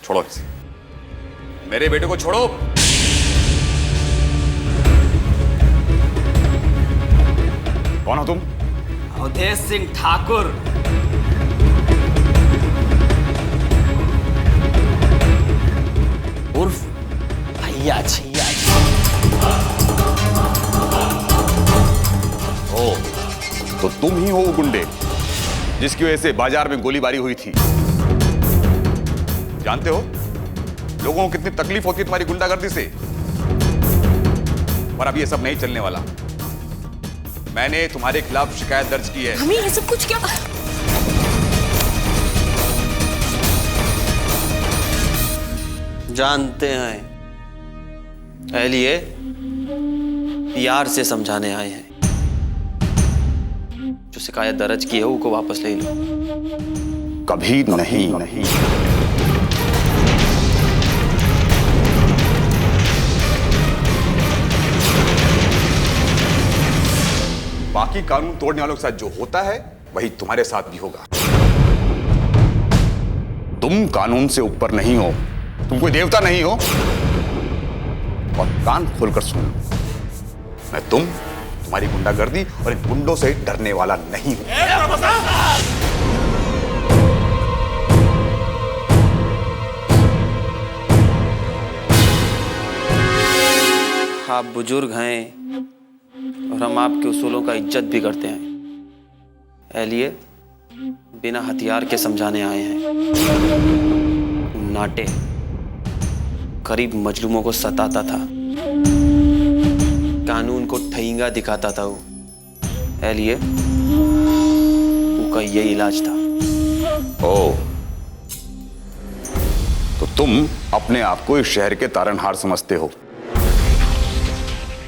छोड़ो इसे, मेरे बेटे को छोड़ो। कौन हो तुम? अवधेश सिंह ठाकुर। उर्फ भैया छैया। ओ, तो तुम ही हो वो गुंडे जिसकी वजह से बाजार में गोलीबारी हुई थी। जानते हो लोगों को कितनी तकलीफ होती है तुम्हारी गुंडागर्दी से, पर अब ये सब नहीं चलने वाला। मैंने तुम्हारे खिलाफ शिकायत दर्ज की है। हमें ये सब कुछ क्या? जानते हैं, लिए यार से समझाने आए हैं। जो शिकायत दर्ज की है वो को वापस ले लो। कभी नहीं, नहीं। बाकी कानून तोड़ने वालों के साथ जो होता है वही तुम्हारे साथ भी होगा। तुम कानून से ऊपर नहीं हो, तुम कोई देवता नहीं हो। और कान खोलकर सुन लो, मैं तुम्हारी गुंडागर्दी और इन गुंडों से डरने वाला नहीं हूं। आप बुजुर्ग हैं और हम आपके उसूलों का इज्जत भी करते हैं, इसलिए बिना हथियार के समझाने आए हैं। नाटे गरीब मजलूमों को सताता था, कानून को ठेंगा दिखाता था वो, इसलिए उसका यही इलाज था। ओ, तो तुम अपने आप को इस शहर के तारनहार समझते हो।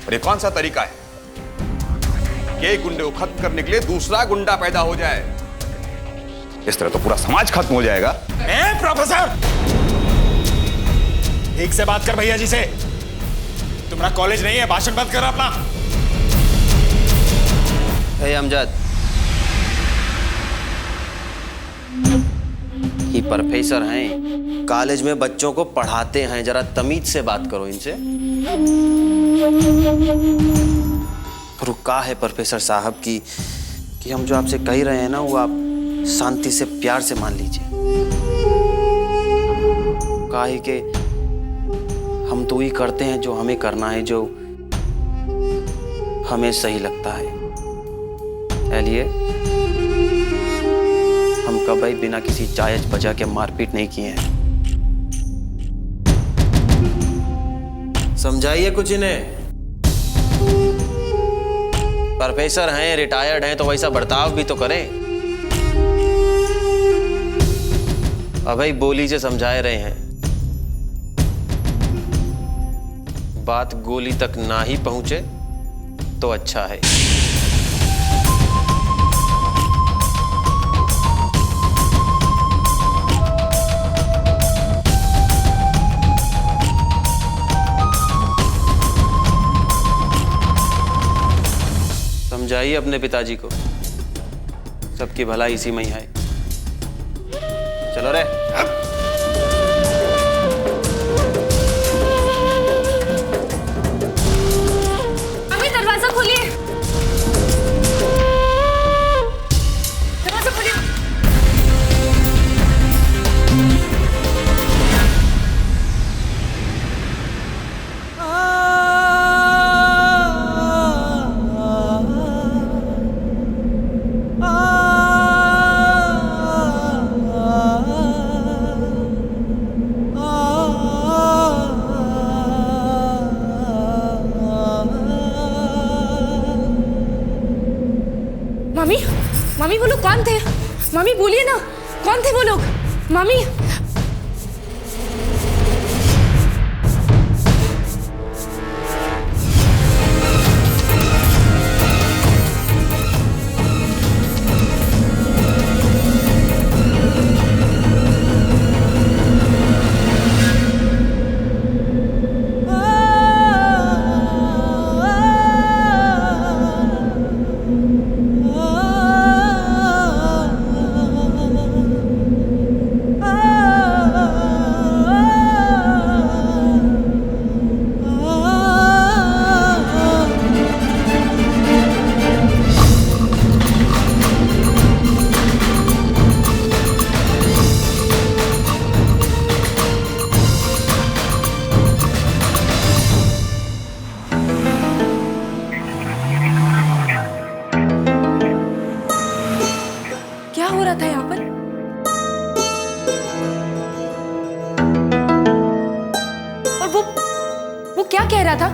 और ये कौन सा तरीका है कि एक गुंडे को खत्म करने के लिए दूसरा गुंडा पैदा हो जाए? इस तरह तो पूरा समाज खत्म हो जाएगा। प्रोफेसर, ठीक से बात कर भैया जी से। तुम्हारा कॉलेज नहीं है, भाषण बंद कर अपना। अमजद, ये प्रोफेसर हैं, कॉलेज में बच्चों को पढ़ाते हैं, जरा तमीज से बात करो इनसे। रुका है प्रोफेसर साहब कि हम जो आपसे कह रहे हैं ना, वो आप शांति से प्यार से मान लीजिए। काहे कि हम तो ही करते हैं जो हमें करना है, जो हमें सही लगता है। इसलिए हम कभी बिना किसी जायज वजह के मारपीट नहीं किए हैं। समझाइए कुछ इन्हें। प्रोफेसर हैं, रिटायर्ड हैं, तो वैसा बर्ताव भी तो करें। अभी बोली से समझा रहे हैं, बात गोली तक ना ही पहुंचे तो अच्छा है। समझाइए अपने पिताजी को, सबकी भलाई इसी में ही है। चलो रे। अभी दरवाजा खोलिए, दरवाजा खोलिए। मम्मी, मम्मी वो लोग कौन थे? मम्मी बोलिए ना, कौन थे वो लोग? मम्मी। था?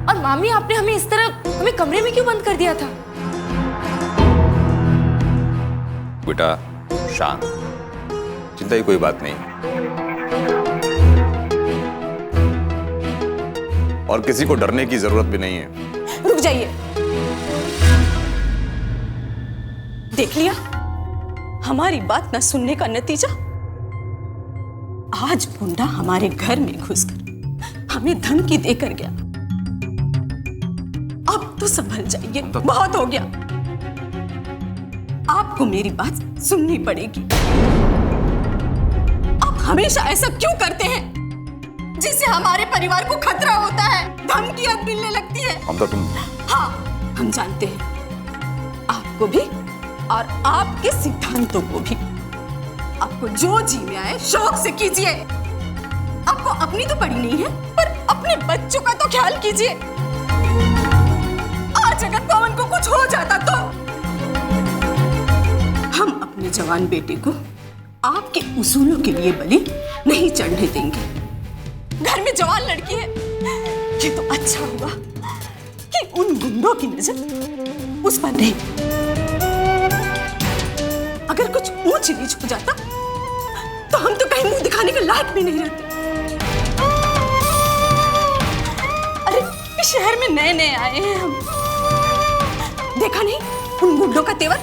और मामी आपने हमें इस तरह हमें कमरे में क्यों बंद कर दिया था? बेटा शांत, चिंता की कोई बात नहीं, और किसी को डरने की जरूरत भी नहीं है। रुक जाइए, देख लिया हमारी बात न सुनने का नतीजा। आज गुंडा हमारे घर में घुसकर हमें धमकी देकर गया। अब तो संभल जाइए, बहुत हो गया। आपको मेरी बात सुननी पड़ेगी। आप हमेशा ऐसा क्यों करते हैं जिससे हमारे परिवार को खतरा होता है, धमकियां मिलने लगती है? ममता तुम। हाँ, हम जानते हैं, आपको भी और आपके सिद्धांतों को भी। आपको जो जी में आए शौक से कीजिए। आपको अपनी तो पड़ी नहीं है, पर अपने बच्चों का तो ख्याल कीजिए। आज अगर पवन को कुछ हो जाता तो हम अपने जवान बेटे को आपके उसूलों के लिए बलि नहीं चढ़ने देंगे। घर में जवान लड़की है, ये तो अच्छा हुआ कि उन गुंडों की नजर उस पर नहीं। अगर कुछ ऊंच नीच हो जाता तो हम तो कहीं मुंह दिखाने के लायक भी नहीं रहते। अरे इस शहर में नए नए आए हैं हम, देखा नहीं उन गुंडों का तेवर?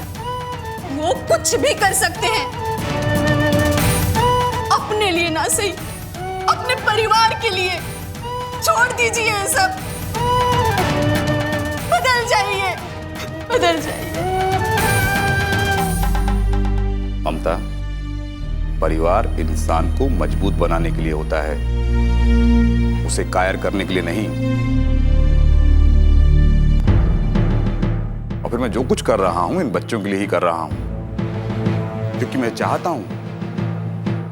वो कुछ भी कर सकते हैं, अपने लिए ना सही, अपने परिवार के लिए। छोड़ दीजिए ये सब, बदल जाइए, बदल जाइए। ममता, परिवार इंसान को मजबूत बनाने के लिए होता है, उसे कायर करने के लिए नहीं। और फिर मैं जो कुछ कर रहा हूं इन बच्चों के लिए ही कर रहा हूं, क्योंकि मैं चाहता हूं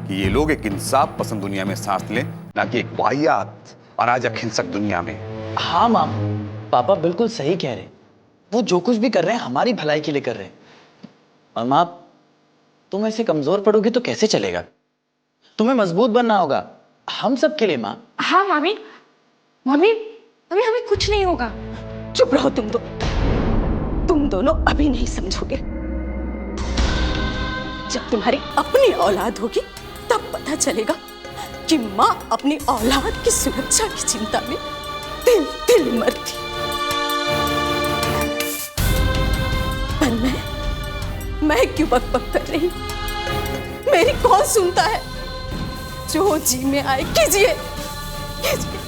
कि ये लोग एक इंसाफ पसंद दुनिया में सांस लें, ना कि एक वाहियात अराजक हिंसक दुनिया में। हाँ माम, पापा बिल्कुल सही कह रहे। वो जो कुछ भी कर रहे हैं हमारी भलाई के लिए कर रहे हैं। और माँ, तुम ऐसे कमजोर पड़ोगे तो कैसे चलेगा? तुम्हें मजबूत बनना होगा, हम सब के लिए माँ। हाँ मामी, मामी मामी हमें कुछ नहीं होगा। चुप रहो तुम दोनों अभी नहीं समझोगे। जब तुम्हारी अपनी औलाद होगी तब पता चलेगा कि माँ अपनी औलाद की सुरक्षा की चिंता में दिल दिल मरती। पर मैं क्यों बकबक कर रही? मेरी कौन सुनता है? जो जी में आए कीजिए, कीजिए।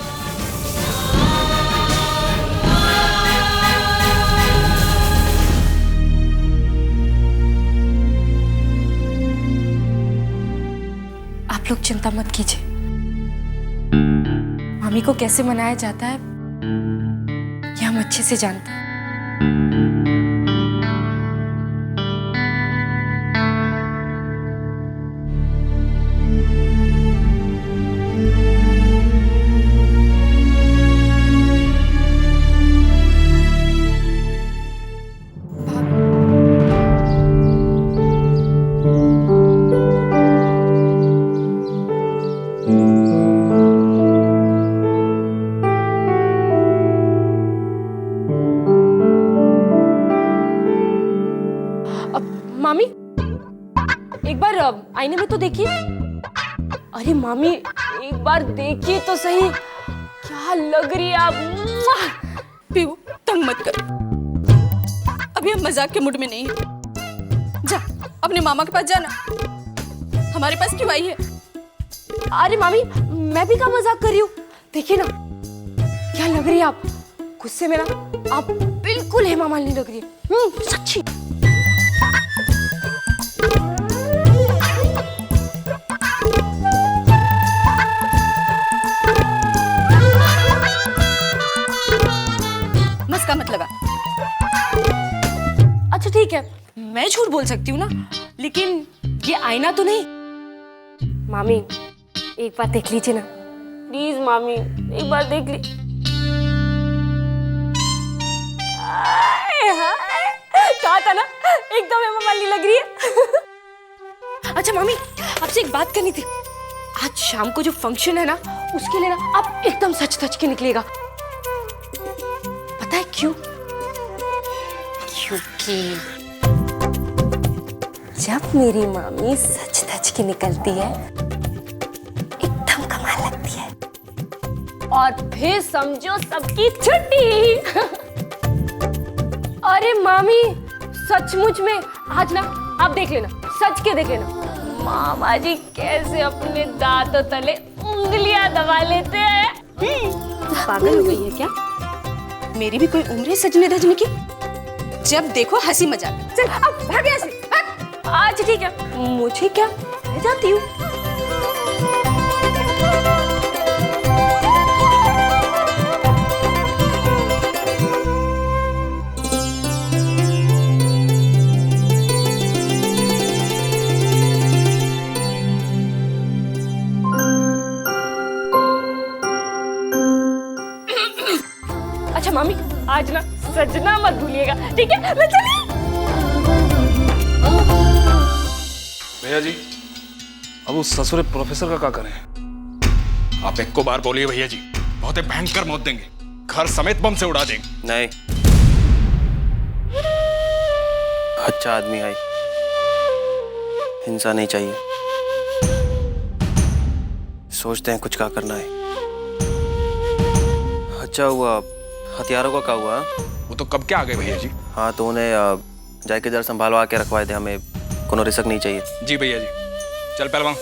आप लोग चिंता मत कीजिए, मामी को कैसे मनाया जाता है ये हम अच्छे से जानते हैं। मामी एक बार आईने में तो देखिए। अरे मामी एक बार देखिए तो सही, क्या लग रही है आप। पीहू, तंग मत कर, अभी हम मजाक के मूड में नहीं हैं। जा अपने मामा के पास जाना, हमारे पास क्यों आई है? अरे मामी मैं भी क्या मजाक कर रही हूँ, देखिए ना क्या लग रही है आप। गुस्से में ना आप बिल्कुल हेमा मालिनी लग रही है, सच्ची। मस्का मत लगा। अच्छा ठीक है, मैं झूठ बोल सकती हूँ ना, लेकिन ये आईना तो नहीं। मामी एक बार देख लीजिए ना, प्लीज मामी एक बार देख ली। कहा था ना एकदम हेमा मालिनी लग रही है। अच्छा मामी आपसे एक बात करनी थी। आज शाम को जो फंक्शन है ना, उसके लिए ना आप एकदम सच सच के निकलेगा। पता है क्यों? क्योंकि जब मेरी मामी सच सच के निकलती है, एकदम कमाल लगती है। और फिर समझो सबकी छुट्टी। अरे मामी, सचमुच में आज ना आप देख लेना, सच के देख लेना, मामा जी कैसे अपने दांतों तले उंगलियां दबा लेते हैं। पागल हो गई है क्या? मेरी भी कोई उम्र है सजने धजने की? जब देखो हंसी मजाक। चल अब भाग यहाँ से, भाग। आज ठीक है, मुझे क्या, मैं जाती हूँ। अच्छा मामी, आज ना सजना मत भूलिएगा, ठीक है? मैं चली। भैया जी, अब उस ससुरे प्रोफेसर का क्या करें? आप एक को बार बोलिए भैया जी, बहुत ही भयंकर मौत देंगे, घर समेत बम से उड़ा देंगे। नहीं, अच्छा आदमी है, हिंसा नहीं चाहिए। सोचते हैं कुछ क्या करना है। अच्छा हुआ, हथियारों का क्या हुआ? वो तो कब के आ गए भैया जी। हाँ, तो उन्हें जाके जरा संभालवा के रखवाए थे, हमें कोनो रिस्क नहीं चाहिए। जी भैया जी, चल पहलवान।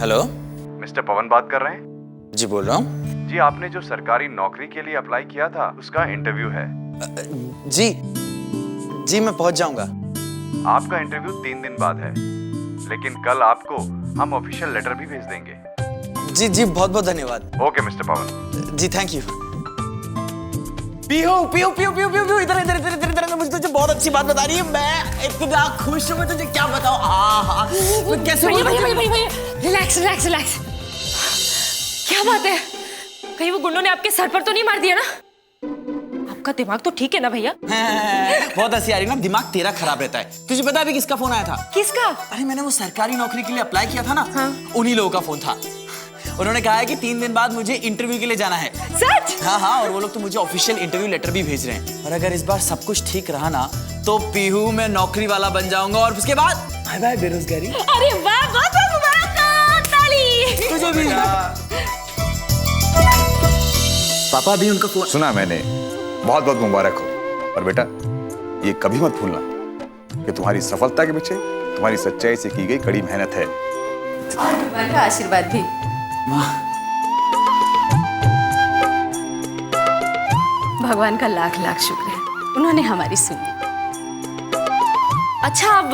हेलो, मिस्टर पवन बात कर रहे हैं? जी बोल रहा हूँ। जी, आपने जो सरकारी नौकरी के लिए अप्लाई किया था, उसका इंटरव्यू है। जी जी, मैं पहुंच जाऊंगा। आपका इंटरव्यू 3 दिन बाद है, लेकिन कल आपको हम ऑफिशियल लेटर भी भेज देंगे। जी जी, बहुत बहुत धन्यवाद। Okay mister Pawan. जी थैंक यू। पीहू पीहू पीहू पीहू पीहू, इधर इधर इधर इधर इधर, मुझे तुझे बहुत अच्छी बात बता रही है। मैं इतना खुश हूँ, मैं तुझे क्या बताऊँ। हाँ, कैसे भैया, रिलैक्स रिलैक्स रिलैक्स। क्या बात है? कहीं वो गुंडों ने आपके सर पर तो नहीं मार दिया ना? आपका दिमाग तो ठीक है ना भैया? बहुत हंसी आ रही ना, दिमाग तेरा खराब रहता है। तुझे पता है अभी किसका फोन आया था? किसका? अरे मैंने वो सरकारी नौकरी के लिए अप्लाई किया था ना, हाँ। उन्हीं लोगों का फोन था। उन्होंने कहा है कि 3 दिन बाद मुझे इंटरव्यू के लिए जाना है। सच? हाँ हाँ, और वो लोग तो मुझे ऑफिशियल इंटरव्यू लेटर भी भेज रहे हैं। और अगर इस बार सब कुछ ठीक रहा ना, तो पीहू मैं नौकरी वाला बन जाऊंगा, और उसके बाद बाय बाय बेरोजगारी। अरे वाह, बहुत बहुत मुबारक, ताली। तुझे भी। पापा अभी उनका फोन सुना मैंने, बहुत बहुत मुबारक हो। और बेटा, ये कभी मत भूलना कि तुम्हारी सफलता के पीछे तुम्हारी सच्चाई से की गई कड़ी मेहनत है। और भगवान का आशीर्वाद भी। भगवान का लाख लाख शुक्र है, उन्होंने हमारी सुनी। अच्छा, अब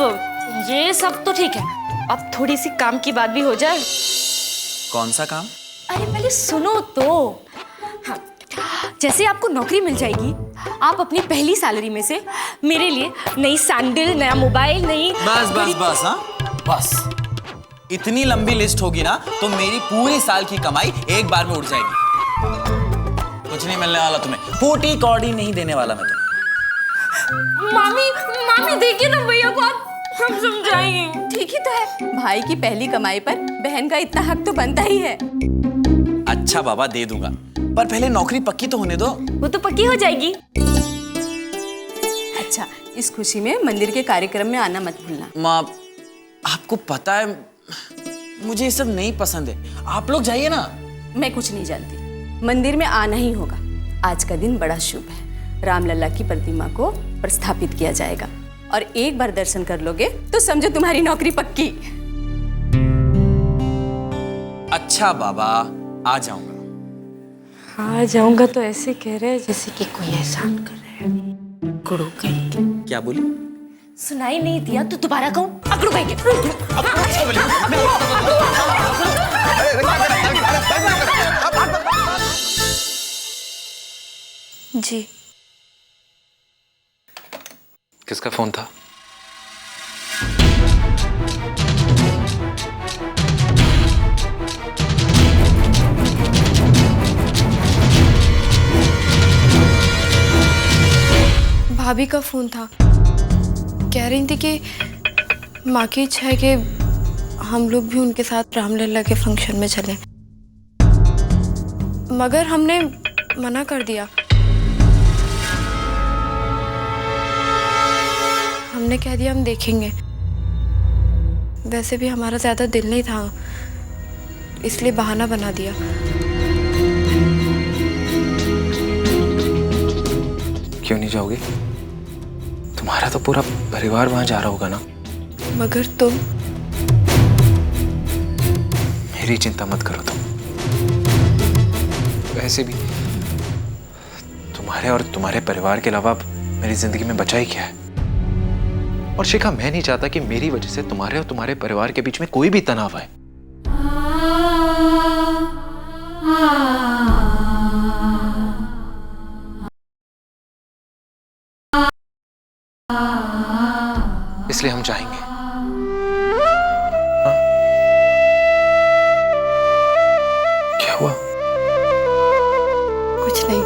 ये सब तो ठीक है, अब थोड़ी सी काम की बात भी हो जाए। कौन सा काम? अरे पहले सुनो तो। हाँ, जैसे आपको नौकरी मिल जाएगी, आप अपनी पहली सैलरी में से मेरे लिए नई सैंडल, नया मोबाइल, नई बस बस बस, हाँ बस। इतनी लंबी लिस्ट होगी ना, तो मेरी पूरी साल की कमाई एक बार में उड़ जाएगी। कुछ नहीं मिलने वाला तुम्हें, फूटी कौड़ी नहीं देने वाला मैं तुम्हें। मामी, मामी देखिए ना भैया को, आप हम समझाएंगे। ठीक ही तो है, भाई की पहली कमाई पर बहन का इतना हक तो बनता ही है। अच्छा बाबा, दे दूंगा, पर पहले नौकरी पक्की तो होने दो। वो तो पक्की हो जाएगी। अच्छा, इस खुशी में मंदिर के कार्यक्रम में आना मत भूलना। माँ, आपको पता है मुझे ये सब नहीं पसंद है, आप लोग जाइए ना। मैं कुछ नहीं जानती, मंदिर में आना ही होगा। आज का दिन बड़ा शुभ है, रामलला की प्रतिमा को प्रस्थापित किया जाएगा, और एक बार दर्शन कर लोगे तो समझो तुम्हारी नौकरी पक्की। अच्छा बाबा, आ जाऊंगा। हाँ, जाऊंगा तो ऐसे कह रहे हैं जैसे कि कोई एहसान कर रहे हैं। गुरु कहेंगे। क्या बोली? सुनाई नहीं दिया तो दोबारा कहूँ, अकड़ू कहेंगे। जी। किसका फोन था? भाभी का फोन था। कह रही थी कि माँ की इच्छा है कि हम लोग भी उनके साथ रामलला के फंक्शन में चलें, मगर हमने मना कर दिया। हमने कह दिया हम देखेंगे। वैसे भी हमारा ज्यादा दिल नहीं था, इसलिए बहाना बना दिया। क्यों नहीं जाओगी? तुम्हारा तो पूरा परिवार वहां जा रहा होगा ना। मगर तुम? मेरी चिंता मत करो तुम। वैसे भी तुम्हारे और तुम्हारे परिवार के अलावा मेरी जिंदगी में बचा ही क्या है। और शिखा, मैं नहीं चाहता कि मेरी वजह से तुम्हारे और तुम्हारे परिवार के बीच में कोई भी तनाव आए। इसलिए हम चाहेंगे। हाँ? क्या हुआ? कुछ नहीं।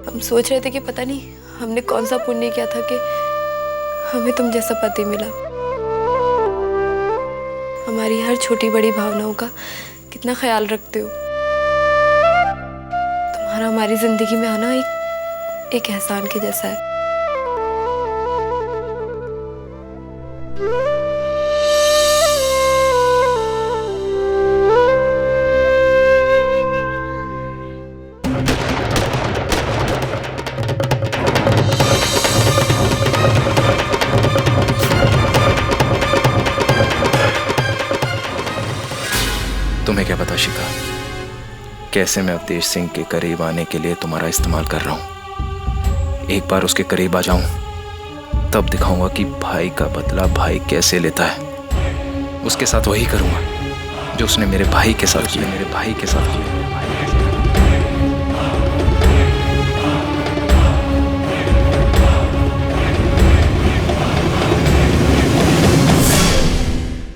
हम सोच रहे थे कि पता नहीं हमने कौन सा पुण्य किया था कि हमें तुम जैसा पति मिला। हमारी हर छोटी बड़ी भावनाओं का कितना ख्याल रखते हो। तुम्हारा हमारी जिंदगी में आना एक एहसान के जैसा है। तुम्हें क्या पता शिखा, कैसे मैं अवधेश सिंह के करीब आने के लिए तुम्हारा इस्तेमाल कर रहा हूं। एक बार उसके करीब आ जाऊं, तब दिखाऊंगा कि भाई का बदला भाई कैसे लेता है। उसके साथ वही करूंगा जो उसने मेरे भाई के साथ किया।